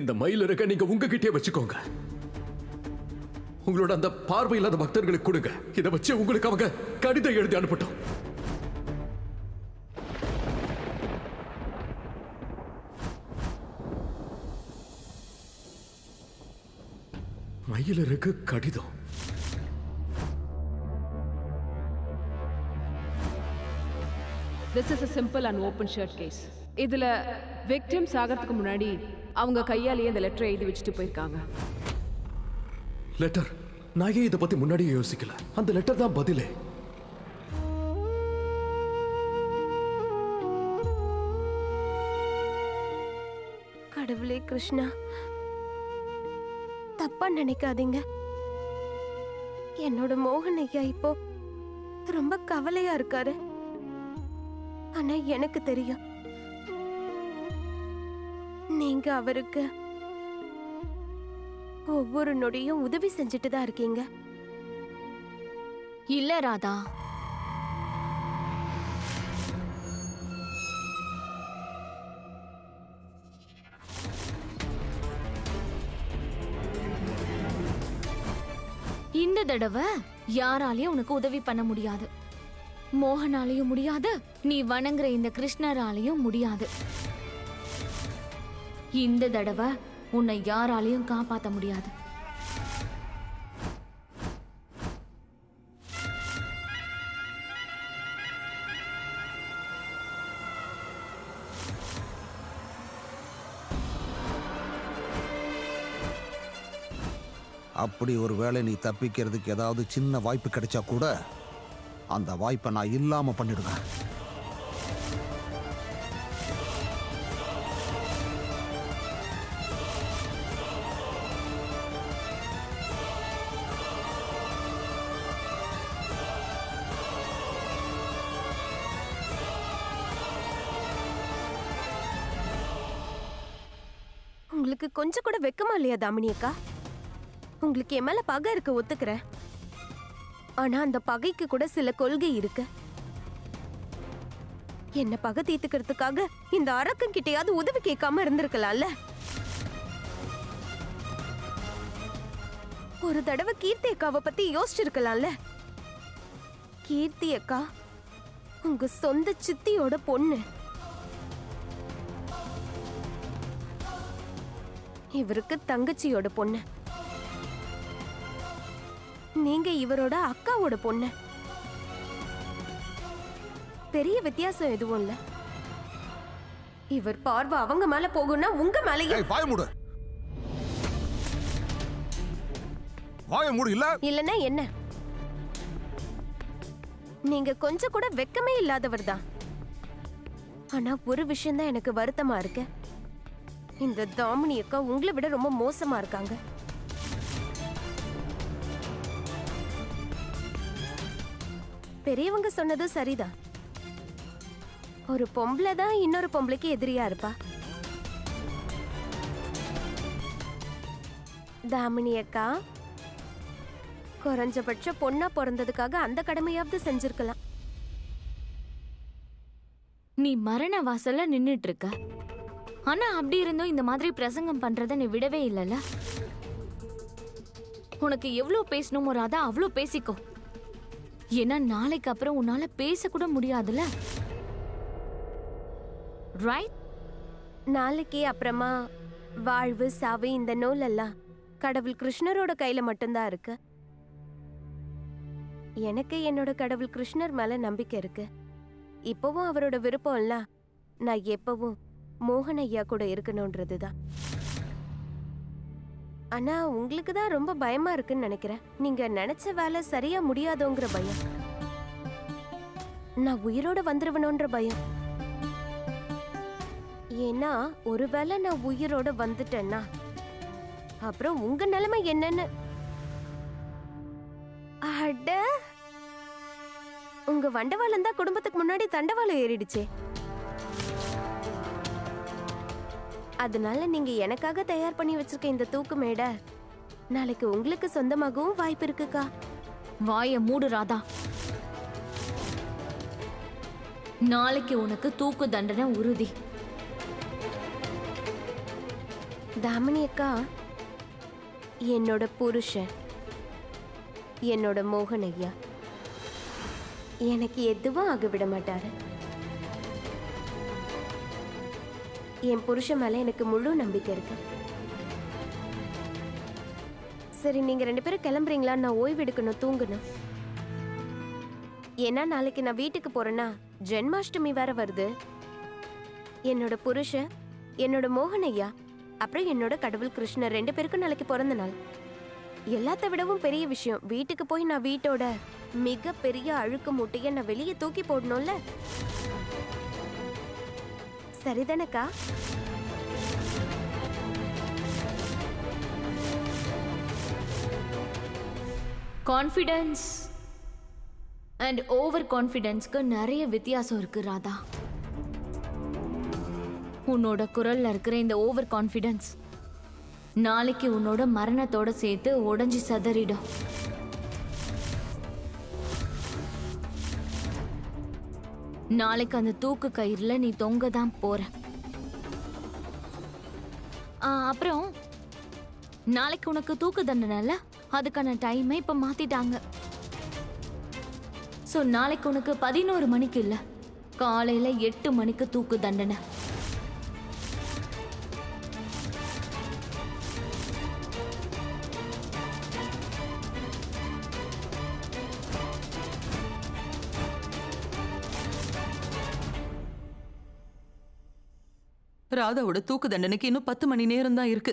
இந்த மயில் இருக்க நீங்க உங்ககிட்டயே வச்சுக்கோங்க. உங்களோட அந்த பார்வை இல்லாத பக்தர்களுக்கு கொடுங்க. இதை வச்சு உங்களுக்கு அவங்க கடிதம் எழுதி அனுப்பட்டும். மயிலருக்கு கடிதம். This is a simple and open short case. இதுல victim சாகிறதுக்கு முன்னாடி அவங்க கையாலேயே இந்த லெட்டரை எழுதி வச்சுட்டு போயிருக்காங்க. லெட்டர்? நான் ஏன் இதை பத்தி முன்னாடியே யோசிக்கல? அந்த லெட்டர் தான் பதிலே. கடவுளே கிருஷ்ணா, தப்பா நினைக்காதீங்க. என்னோட மோகன் ஐயா இப்போ ரொம்ப கவலையா இருக்காரு. ஆனா எனக்கு தெரியும் நீங்க அவருக்கு ஒவ்வொரு நொடியும் உதவி செஞ்சுட்டு தான் இருக்கீங்க. இல்ல ராதா, இந்த தடவை யாராலையும் உனக்கு உதவி பண்ண முடியாது. மோகனாலையும் முடியாது, நீ வணங்குற இந்த கிருஷ்ணராலையும் முடியாது. இந்த தடவை உன்னை யாராலையும் காப்பாற்ற முடியாது. அப்படி ஒரு வேளை நீ தப்பிக்கிறதுக்கு ஏதாவது சின்ன வாய்ப்பு கிடைச்சா கூட அந்த வாய்ப்பை நான் இல்லாம பண்ணிடுவேன். உங்களுக்கு கொஞ்சம் கூட வெக்கமா இல்லையா தாமினி அக்கா? உங்களுக்கு என் மேல பகை இருக்கு, ஒத்துக்கிறேன். ஆனா அந்த பகைக்கு கூட சில கொள்கை இருக்கு. என்ன பகை தீர்த்துக்கிறதுக்காக இந்த அரக்கன் கிட்டையாவது உதவி கேட்காம இருந்திருக்கலாம்ல. ஒரு தடவை கீர்த்தி அக்காவை பத்தி யோசிச்சிருக்கலாம்ல. கீர்த்தி அக்கா உங்க சொந்த சித்தியோட பொண்ணு. இவருக்கு தங்கச்சியோட பொண்ணு. நீங்க இவரோட அக்காவோட பொண்ணு. பெரிய வித்தியாசம் எதுவும் இல்ல. இவர் பார்வை அவங்க மேல போகும்னா உங்க மேலயே. வாய மூடு. வாய மூடு. இல்லன்னா என்ன? நீங்க கொஞ்சம் கூட வெக்கமே இல்லாதவர் தான். ஆனா ஒரு விஷயம் தான் எனக்கு வருத்தமா இருக்கு. இந்த தாமினி அக்கா உங்களை விட ரொம்ப மோசமா இருக்காங்க. பெரியவங்க சொன்னதும் சரிதான். ஒரு பொம்பளை தான் இன்னொரு பொம்பளைக்கு எதிரியா இருப்பா. தாமினி அக்கா குறைஞ்சபட்ச பொண்ணா பிறந்ததுக்காக அந்த கடமையாவது செஞ்சிருக்கலாம். நீ மரண வாசல்ல நின்னுட்டு இருக்க. ஆனா அப்படி இருந்தும் இந்த மாதிரி பிரசங்கம் பண்றத நீ விடவே இல்லல. உனக்கு எவ்வளவு பேசணுமோ ராதா அவ்வளோ பேசிக்கோ. ஏன்னா நாளைக்கு அப்புறம் உன்னால பேச கூட முடியாதுல. ரைட்? நாளைக்கு அப்புறமா வாழ்வு சாவு இந்த நூல் எல்லாம் கடவுள் கிருஷ்ணரோட கையில மட்டும்தான் இருக்கு. எனக்கு என்னோட கடவுள் கிருஷ்ணர் மேல நம்பிக்கை இருக்கு. இப்பவும் அவரோட விருப்பம் இல்ல நான் எப்பவும் மோகன் ஐயா கூட இருக்கணும்ன்றதுதான். ஆனா உங்களுக்கு தான் ரொம்ப பயமா இருக்குன்னு நினைக்கிறேன். நீங்க நினைச்ச வேலை சரியா முடியாதோங்கிற பயம். நான் உயிரோட வந்துருவனோன்ற பயம். ஏன்னா ஒருவேளை நான் உயிரோட வந்துட்டேன்னா அப்புறம் உங்க நிலைமை என்னன்னு. அட, உங்க வண்டவாளம் தான் குடும்பத்துக்கு முன்னாடி தண்டவாளம் ஏறிடுச்சே. அதனால நீங்க எனக்காக தயார் பண்ணி வச்சிருக்க இந்த தூக்கு மேடை நாளைக்கு உங்களுக்கு சொந்தமாகவும் வாய்ப்பு இருக்குக்கா. வாய மூடு ராதா. நாளைக்கு உனக்கு தூக்கு தண்டனை உறுதி. தாமினி அக்கா என்னோட புருஷன், என்னோட மோகன் ஐயா எனக்கு எதுவும் ஆக விட மாட்டாரு. என் புருஷன் மேல எனக்கு முழு நம்பிக்கை இருக்கு. சரி, நீங்க 2 பேரும் கிளம்புறீங்களா? நான் ஓய்வு எடுக்கணும், தூங்கணும். ஏன்னா நாளைக்கு நான் வீட்டுக்கு போறேன்னா ஜென்மாஷ்டமி வேற வருது. என்னோட புருஷன், என்னோட மோகன் ஐயா, அப்புறம் என்னோட கடவுள் கிருஷ்ணர் 2 பேருக்கும் நாளைக்கு பிறந்த நாள். எல்லாத்த விடவும் பெரிய விஷயம், வீட்டுக்கு போய் நான் வீட்டோட மிக பெரிய அழுக்கு மூட்டையை நான் வெளியே தூக்கி போடணும்ல. சரிதானக்கா? கான்ஃபிடன்ஸ் அண்ட் ஓவர் கான்ஃபிடன்ஸ்க்கு நிறைய வித்தியாசம் இருக்கு ராதா. உன்னோட குரல்ல இருக்கிற இந்த ஓவர் கான்ஃபிடன்ஸ் நாளைக்கு உன்னோட மரணத்தோட சேர்த்து உடைஞ்சி சதறிடும். நாளைக்கு அந்த தூக்கு கயிறுல நீ தொங்க தான் போற. அப்புறம் நாளைக்கு உனக்கு தூக்கு தண்டனைல அதுக்கான டைமை இப்ப மாத்திட்டாங்க. சோ நாளைக்கு உனக்கு 11 மணிக்கு இல்ல, காலையில 8 மணிக்கு தூக்கு தண்டனை. ராதாவோட தூக்கு தண்டனைக்கு இன்னும் 10 மணி நேரம் தான் இருக்கு.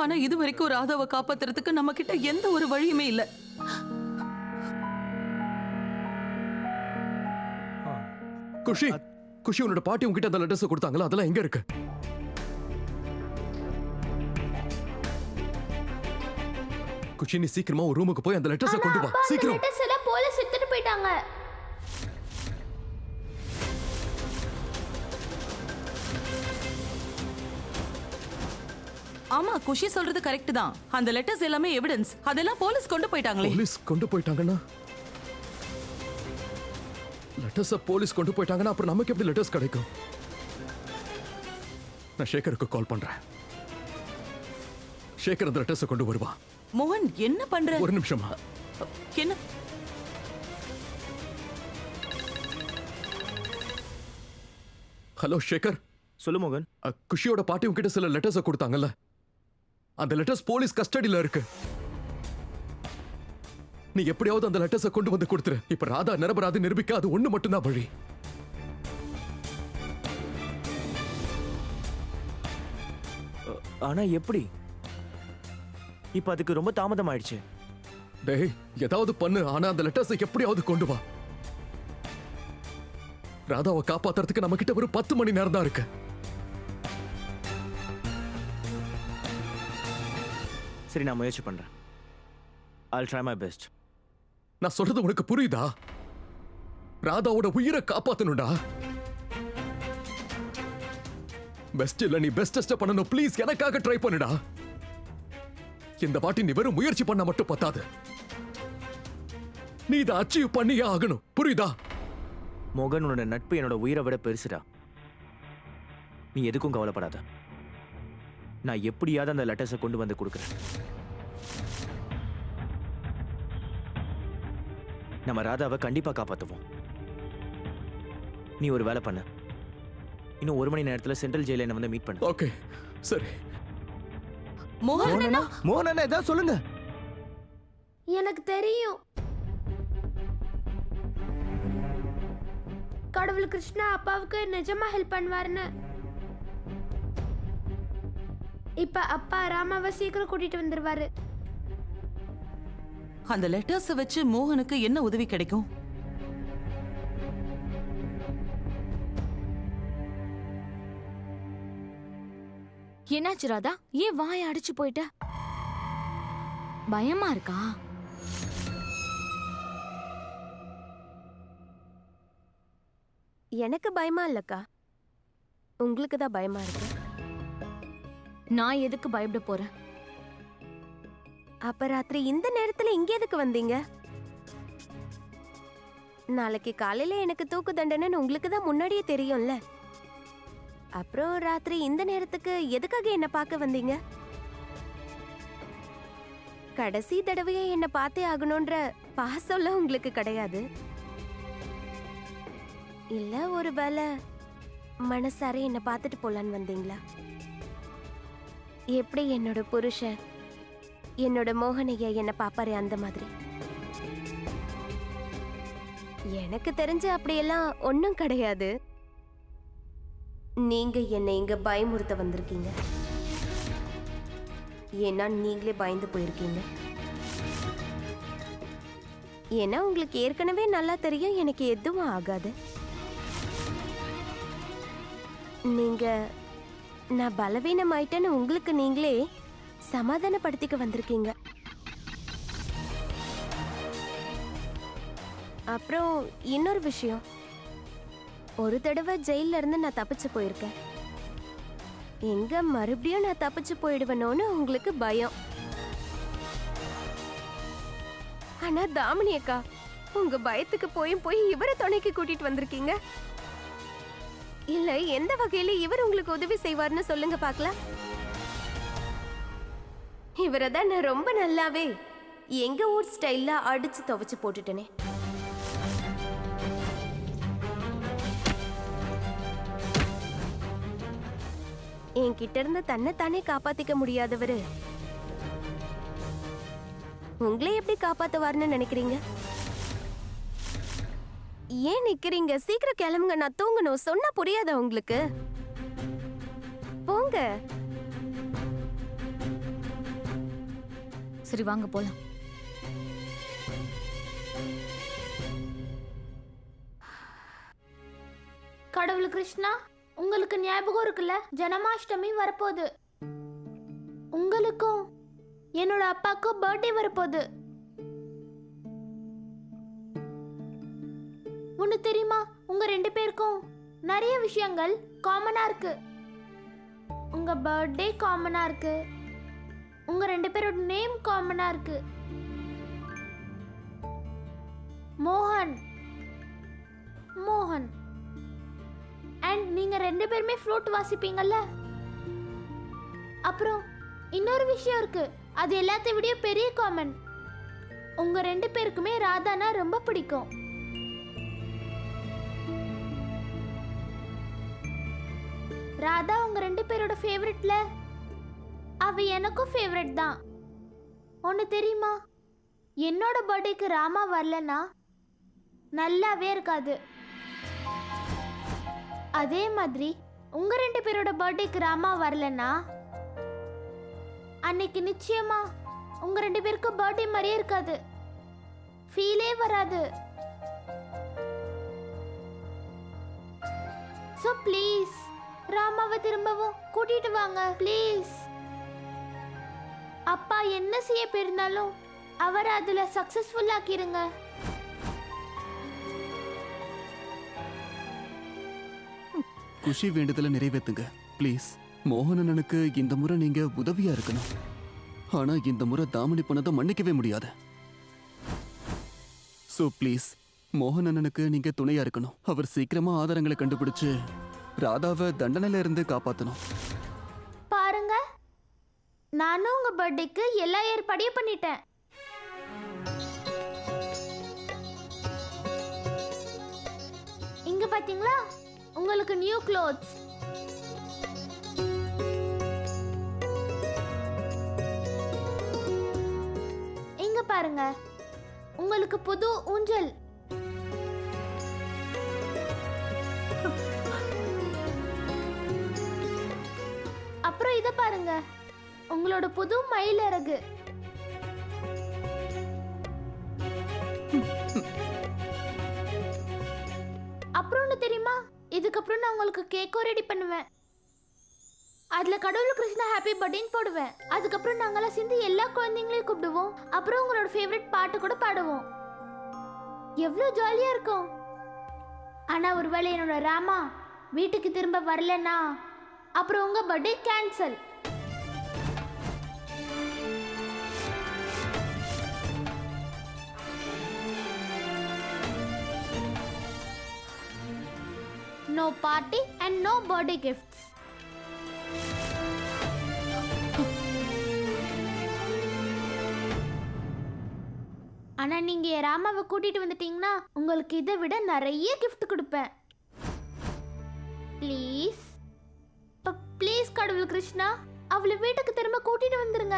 ஆனா இது வரைக்கும் ராதாவை காப்பாத்துறதுக்கு நம்ம கிட்ட எந்த ஒரு வழியுமே இல்ல. குஷி, குஷி, உன்னோட பாட்டி உங்ககிட்ட அந்த லெட்டர்ஸ் கொடுத்தாங்களா? அதெல்லாம் எங்க இருக்கு? குஷி, நீ சீக்கிரமா ஒரு ரூமுக்கு போய் அந்த லெட்டர்ஸ் கொண்டு வா, சீக்கிரம். போலீஸ் எடுத்துட்டு போயிட்டாங்க. ஆமா, குஷி சொல்றது கரெக்ட் தான். அந்த லெட்டர்ஸ் எல்லாமே எவிடன்ஸ். அதெல்லாம் போலீஸ் கொண்டு போயிட்டாங்களே. போலீஸ் கொண்டு போயிட்டாங்கன்னா லெட்டர்ஸ் போலீஸ் கொண்டு போயிட்டாங்கன்னா அப்புறம் நமக்கு எப்படி லெட்டர்ஸ் கிடைக்கும்? நான் சேகருக்கு கால் பண்றேன். சேகர் அந்த லெட்டர்ஸ் கொண்டு வருவா. மோகன், என்ன பண்ற? ஒரு நிமிஷமா. என்ன? ஹலோ சேகர். சொல்லு மோகன். குஷியோட பாட்டி உங்ககிட்ட சில லெட்டர்ஸ் கொடுத்தாங்கல்ல, அந்த லெட்டர்ஸ் போலீஸ் கஸ்டடியில இருக்கு. நீ எப்படியாவது அந்த லெட்டர்ஸ் கொண்டு வந்து கொடுத்துரு. இப்ப ராதா நிரபராதி நிரூபிக்க அது ஒண்ணு மட்டும்தான் வழி. ஆனா எப்படி? இப்ப அதுக்கு ரொம்ப தாமதம் ஆயிடுச்சு. டேய், ஏதாவது பண்ணு. ஆனா அந்த லெட்டர்ஸ் எப்படியாவது கொண்டு வா. ராதாவை காப்பாத்துறதுக்கு நம்ம கிட்ட ஒரு 10 மணி நேரம் தான் இருக்கு. சரி, நான் முயற்சி பண்றேன். I'll try my best. நான் சொல்றது உனக்கு புரியுதா? ராதாவோட உயிரை காப்பாத்தணும்டா. பெஸ்ட் இல்ல, நீ பெஸ்டஸ்ட பண்ணணும். ப்ளீஸ் எனக்காக ட்ரை பண்ணுடா. இந்த வாட்டி நீ வெறும் முயற்சி பண்ண மட்டும் பத்தாது, நீ இதை அச்சீவ் பண்ணியே ஆகணும். புரியுதா? மோகன், உன்னோட நட்பு என்னோட உயிரை விட பெருசுடா. நீ எதுக்கும் கவலைப்படாத. நான் எப்படியாவது அந்த லெட்டர்ஸை கொண்டு வந்து கொடுக்குறேன். நம்ம ராதாவை கண்டிப்பா காப்பாத்துவோம். நீ ஒரு வேலை பண்ணு. இன்னும் 1 மணி நேரத்துல சென்ட்ரல் ஜெயில என்ன வந்து மீட் பண்ணு. ஓகே, சரி. மோகன், மோகன், ஏதாவது சொல்லுங்க. எனக்கு தெரியும், கடவுள் கிருஷ்ணா அப்பாவுக்கு நிஜமா ஹெல்ப் பண்ணுவாருன்னு. இப்ப அப்பா ராமாவை சீக்கிரம் கூட்டிட்டு வந்துருவாரு. அந்த லெட்டர்ஸ் வச்சு மோகனுக்கு என்ன உதவி கிடைக்கும்? என்னாச்சு ராதா? ஏன் வாயை அடிச்சு போயிட்ட? பயமா இருக்கா? எனக்கு பயமா இல்லக்கா, உங்களுக்கு தான் பயமா இருக்கு. நான் எதுக்கு பயப்பட போறேன்? அப்ப ராத்திரி இந்த நேரத்துல இங்க எதுக்கு வந்தீங்க? நாளைக்கு காலையில எனக்கு தூக்கு தண்டனைன்னு உங்களுக்கு தான் முன்னாடியே தெரியும்ல. அப்புறம் ராத்திரி இந்த நேரத்துக்கு எதுக்காக என்ன பார்க்க வந்தீங்க? கடைசி தடவையா என்ன பார்த்தே ஆகணும்ன்ற பாசம்லாம் உங்களுக்கு கிடையாது இல்ல? ஒருவேளை மனசார என்ன பார்த்துட்டு போலான்னு வந்தீங்களா? எப்படி என்னோட புருஷன் என்னோட மோகனையா என்ன பாப்பாரு அந்த மாதிரி? எனக்கு தெரிஞ்ச அப்படியெல்லாம் ஒன்றும் கிடையாது. நீங்க என்னை இங்க பயமுறுத்த வந்திருக்கீங்க. ஏன்னா நீங்களே பயந்து போயிருக்கீங்க. ஏன்னா உங்களுக்கு ஏற்கனவே நல்லா தெரியும் எனக்கு எதுவும் ஆகாது. நீங்க நான் பலவீனமாயிட்டேன்னு உங்களுக்கு நீங்களே சமாதானப்படுத்திக்க வந்திருக்கீங்க. அப்புறம் இன்னொரு விஷயம், ஒரு தடவை ஜெயில இருந்து நான் தப்பிச்சு போயிருக்கேன். எங்க மறுபடியும் நான் தப்பிச்சு போயிடுவேனோன்னு உங்களுக்கு பயம். ஆனா தாமினி அக்கா, உங்க பயத்துக்கு போய் இவரை துணைக்கு கூட்டிட்டு வந்திருக்கீங்க. இல்ல எந்த வகையில இவர் உங்களுக்கு உதவி செய்வார்னு சொல்லுங்க பார்க்கலாம். இவரை தான் நான் ரொம்ப நல்லாவே எங்க ஊர் ஸ்டைல்ல அடிச்சு துவைச்சு போட்டுட்டேனே. என்கிட்ட இருந்து தன்னைத்தானே காப்பாத்திக்க முடியாதவரு உங்களை எப்படி காப்பாத்துவார்னு நினைக்கிறீங்க? ஏன் நிக்கிறீங்க? சீக்கிரம் கிளம்புங்க, நான் தூங்கணும். சொன்னா புரியாதா உங்களுக்கு? போங்க. சரி வாங்க போலாம். கடவுள் கிருஷ்ணா, உங்களுக்கு ஞாபகம் இருக்குல்ல, ஜனமாஷ்டமி வரப்போகுது. உங்களுக்கும் என்னோட அப்பாவுக்கும் பர்த்டே வரப்போகுது. ஒன்று தெரியுமா, உங்க 2 பேருக்கும் நிறைய விஷயங்கள் காமனா இருக்கு. உங்க பர்த்டே காமனா இருக்கு, உங்க 2 பேரோட நேம் காமனா இருக்கு. மோகன் மோகன் அண்ட் நீங்க 2 பேருமே ஃப்ளூட் வாசிப்பீங்கல்ல. அப்புறம் இன்னொரு விஷயம் இருக்கு, அது எல்லாத்தை விட பெரிய காமன். உங்க 2 பேருக்குமே ராதானா ரொம்ப பிடிக்கும். ராதா உங்க 2 பேரோட ஃபேவரட்ல அவ எனக்கும் ஃபேவரட் தான். ஒன்று தெரியுமா, என்னோட பர்த்டேக்கு ராமா வரலன்னா நல்லாவே இருக்காது. அதே மாதிரி உங்க 2 பேரோட பர்த்டேக்கு ராமா வரலன்னா அன்னைக்கு நிச்சயமா உங்க 2 பேருக்கு பர்த்டே மாதிரியே இருக்காது, ஃபீலே வராது. ஸோ ப்ளீஸ் ராமாவை திரும்பவும் கூட்டிட்டு வாங்க ப்ளீஸ். அப்பா என்ன செய்ய போயிருந்தாலும் அவரை அதுல சக்சஸ்ஃபுல் ஆக்கிருங்க. குஷி வேண்டுதலை நிறைவேத்துங்க ப்ளீஸ். மோகனனுக்கு இந்த முறை நீங்க உதவியா இருக்கணும். ஆனா இந்த முறை தாமினி பண்ணதை மன்னிக்கவே முடியாது. ஸோ ப்ளீஸ் மோகனனுக்கு நீங்க துணையா இருக்கணும். அவர் சீக்கிரமா ஆதாரங்களை கண்டுபிடிச்சு ராதாவை தண்டனையில இருந்து காப்பாத்தணும். பாருங்க, நானும் உங்க பர்த்டேக்கு எல்லா ஏற்பாடையும் பண்ணிட்டேன். இங்க பாத்தீங்களா, உங்களுக்கு நியூ க்ளோத்ஸ். இங்க பாருங்க, உங்களுக்கு புது ஊஞ்சல். அப்புறம் இத பாருங்க, உங்களோட புது மயில் இறகு. அப்புறம் ஒன்று தெரியுமா, இதுக்கப்புறம் நான் உங்களுக்கு கேக்கும் ரெடி பண்ணுவேன். அதுல கடவுள் கிருஷ்ணா ஹாப்பி பர்த்டேன்னு போடுவேன். அதுக்கப்புறம் நாங்கெல்லாம் சேர்ந்து எல்லா குழந்தைங்களையும் கூப்பிடுவோம். அப்புறம் உங்களோட ஃபேவரட் பாட்டு கூட பாடுவோம். எவ்வளோ ஜாலியா இருக்கும். ஆனா ஒருவேளை என்னோட ராமா வீட்டுக்கு திரும்ப வரலன்னா அப்புறம் உங்க birthday cancel. No party and no birthday gifts. ஆனா நீங்க என் ராமாவை கூட்டிட்டு வந்துட்டீங்கன்னா உங்களுக்கு இதை விட நிறைய gift கொடுப்பேன். ப்ளீஸ் ப்ளீஸ் கடவுள் கிருஷ்ணா, அவளை வீட்டுக்கு திரும்ப கூட்டிட்டு வந்துருங்க.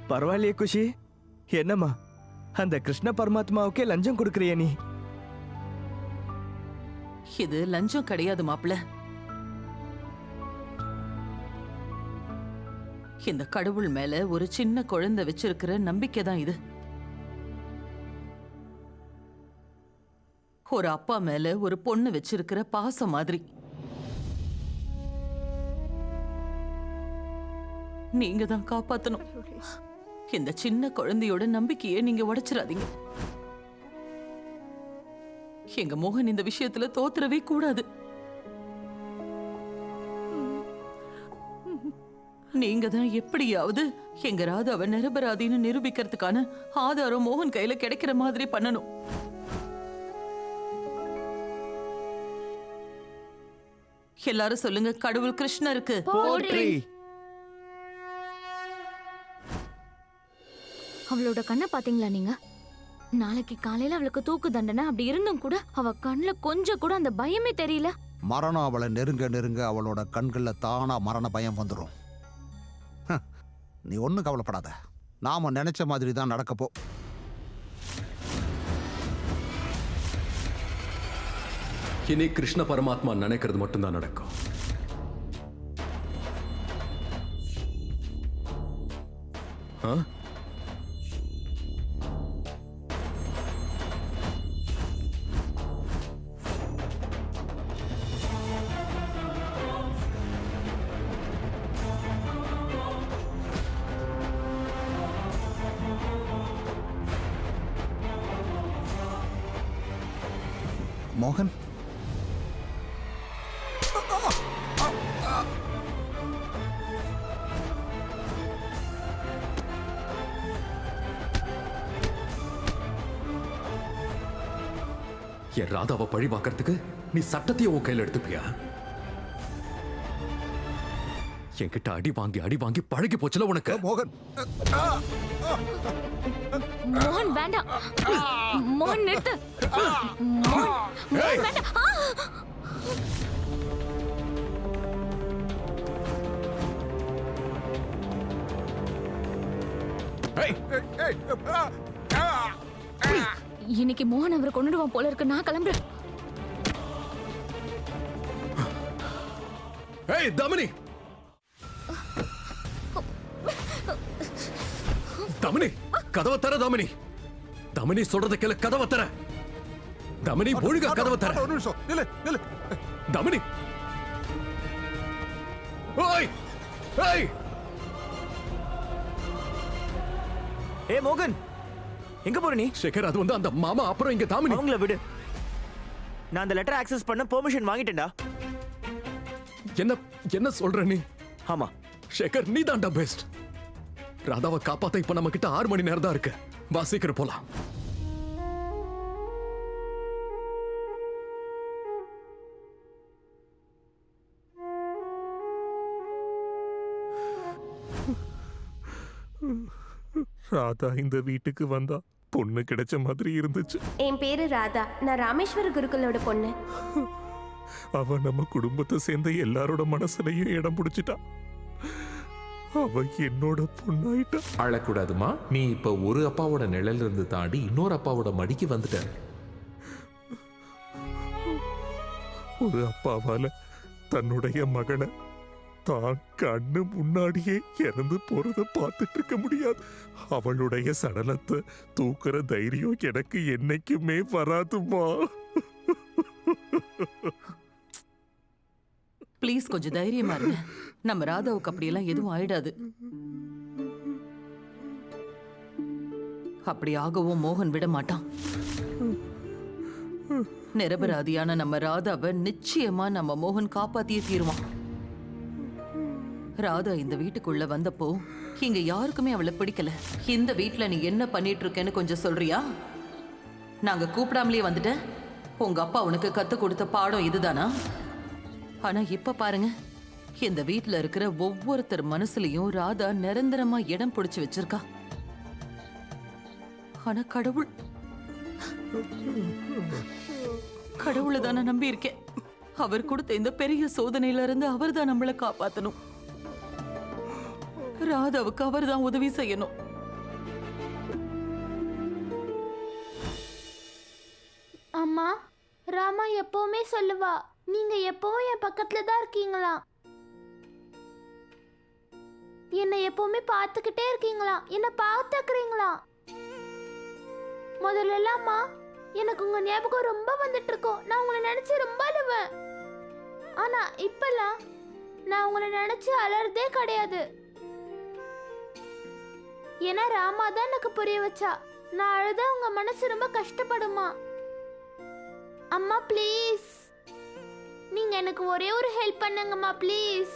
பரவாயில்லையே குஷி, என்னம்மா அந்த கிருஷ்ண பரமாத்மாவுக்கே லஞ்சம் கொடுக்குறிய நீ? இது லஞ்சம் கிடையாது மாப்ள. இந்த கடவுள் மேல ஒரு சின்ன குழந்தை வச்சிருக்கிற நம்பிக்கை தான் இது. ஒரு அப்பா மேல ஒரு பொண்ணு வச்சிருக்கிற பாசம் மாதிரி. நீங்க தான் காப்பாத்தணும். இந்த சின்ன குழந்தையோட நம்பிக்கையை நீங்க உடைச்சிடாதீங்க. எங்க மோகன் இந்த விஷயத்துல தோத்துறவே கூடாது. நீங்க தான் எப்படியாவது எங்க ராதாவை நிரபராதின்னு நிரூபிக்கிறதுக்கான ஆதாரம் மோகன் கையில கிடைக்கிற மாதிரி பண்ணணும். எல்லாரும் சொல்லுங்க, கடவுள் கிருஷ்ணருக்கு போற்றி. அவளோட கண்ணை பாத்தீங்களா நீங்க? நாளைக்கு காலையில அவளுக்கு தூக்கு தண்டனை அப்படி இருந்தும் கூட அவ கண்ணுல கொஞ்சம் கூட அந்த பயமே தெரியல. மரணம் அவளை நெருங்க நெருங்க அவளோட கண்கள்ல தானா மரண பயம் வந்துடும். நீ ஒன்றும் கவலைப்படாத, நாம நினைச்ச மாதிரி தான் நடக்கப்போ. இனி கிருஷ்ண பரமாத்மா நினைக்கிறது மட்டும்தான் நடக்கும். ஆ? மோகன், என் ராதாவை பழி பார்க்கறதுக்கு நீ சட்டத்தையும் உன் கையில் எடுத்துப்பியா? என்கிட்ட அடி வாங்கி பழகி போச்சுல உனக்கு. மோகன், மோகன் வேண்டாம். மோகன் நிறுத்து. மோகன் வேண்டாம். இன்னைக்கு மோகன் அவரை கொண்டுடுவான் போல இருக்கு. நான் கிளம்புறேன். ஏய் தமனி, தமனி கதவை தர. தமனி, தமனி சொல்றத கேளு, கதவை தர. தமனி ஒழுங்கா கதவை தர. ஒரு நிமிஷம் நில்லு, நில்லு. தமனி, ஓய் ஏய் ஏ மோகன், எங்க போற நீ? சேகர், அது வந்து அந்த மாமா, அப்புறம் இங்க தாமினி. அவங்கள விடு. நான் அந்த லெட்டர் ஆக்சஸ் பண்ண பெர்மிஷன் வாங்கிட்டேன்டா. என்ன சொல்ற நீ? ஆமா. சேகர், நீ தான்டா பெஸ்ட். ராதாவை காப்பாத்த இப்ப நம்ம கிட்ட 6 மணி நேரம் தான் இருக்கு. வா சீக்கிரம் போலாம். ராதா இந்த வீட்டுக்கு வந்தா பொண்ணு கிடைச்ச மாதிரி இருந்துச்சு. என் பேரு ராதா, நான் ராமேஸ்வர குருக்களோட பொண்ணு. அவ நம்ம குடும்பத்தை சேர்ந்த எல்லாரோட மனசுலயும் இடம் பிடிச்சிட்டா. அவ என்னோட பொண்ணாயிட்டா. அழக்கூடாதுமா. நீ இப்ப ஒரு அப்பாவோட நிழல்ல இருந்து தாண்டி இன்னொரு அப்பாவோட மடிக்கு வந்துட்ட. ஒரு அப்பாவால தன்னுடைய மகனை தான் கண்ணு முன்னாடியே இறந்து போறத பார்த்துட்டு இருக்க முடியாது. அவளுடைய சடலத்தை தூக்குற தைரியம் எனக்கு என்னைக்குமே வராதுமா. ப்ளீஸ் கொஞ்சம் தைரியமா இருங்க. நம்ம ராதாவுக்கு அப்படியெல்லாம் எதுவும் ஆயிடாது. அப்படி ஆகவும் மோகன் விட மாட்டான். நிரபராதியான நம்ம ராதாவை நிச்சயமா நம்ம மோகன் காப்பாத்தியே தீருவான். ராதா இந்த வீட்டுக்குள்ள வந்தப்போ இங்க யாருக்குமே அவளை பிடிக்கல. இந்த வீட்டுல நீ என்ன பண்ணிட்டு இருக்கேன்னு கொஞ்சம் சொல்றியா? நாங்க கூப்பிடாமலே வந்துட்டேன். உங்க அப்பா உனக்கு கத்து கொடுத்த பாடம் இதுதானா? ஆனா இப்ப பாருங்க, இந்த வீட்ல இருக்கிற ஒவ்வொருத்தர் மனசுலயும் ராதா நிரந்தரமா இடம் பிடிச்சு வச்சிருக்கா. ஆனா கடவுளை தான் நான் நம்பி இருக்கேன். அவர் கொடுத்த இந்த பெரிய சோதனையில இருந்து அவர் தான் நம்மளை காப்பாத்தணும். ராதாவுக்கு அவர் தான் உதவி செய்யணும். அம்மா, ராமா எப்பவுமே சொல்லுவா, நீங்க எப்பவும் என் பக்கத்துல தான் இருக்கீங்களா, என்னை எப்பவுமே பார்த்துக்கிட்டே இருக்கீங்களா, என்னை பார்த்துக்கிறீங்களா. முதல்லலாம்மா எனக்கு உங்க ஞாபகம் ரொம்ப வந்துட்டு இருக்கோம். நான் உங்களை நினைச்சு ரொம்ப அழுவேன். ஆனா இப்பெல்லாம் நான் உங்களை நினைச்சு அலறதே கிடையாது. ஏன்னா ராமா தான் எனக்கு புரிய வச்சா. நான் அழுதா உங்க மனசு ரொம்ப கஷ்டப்படுமா. அம்மா ப்ளீஸ், நீங்க எனக்கு ஒரே ஒரு ஹெல்ப் பண்ணுங்கம்மா ப்ளீஸ்.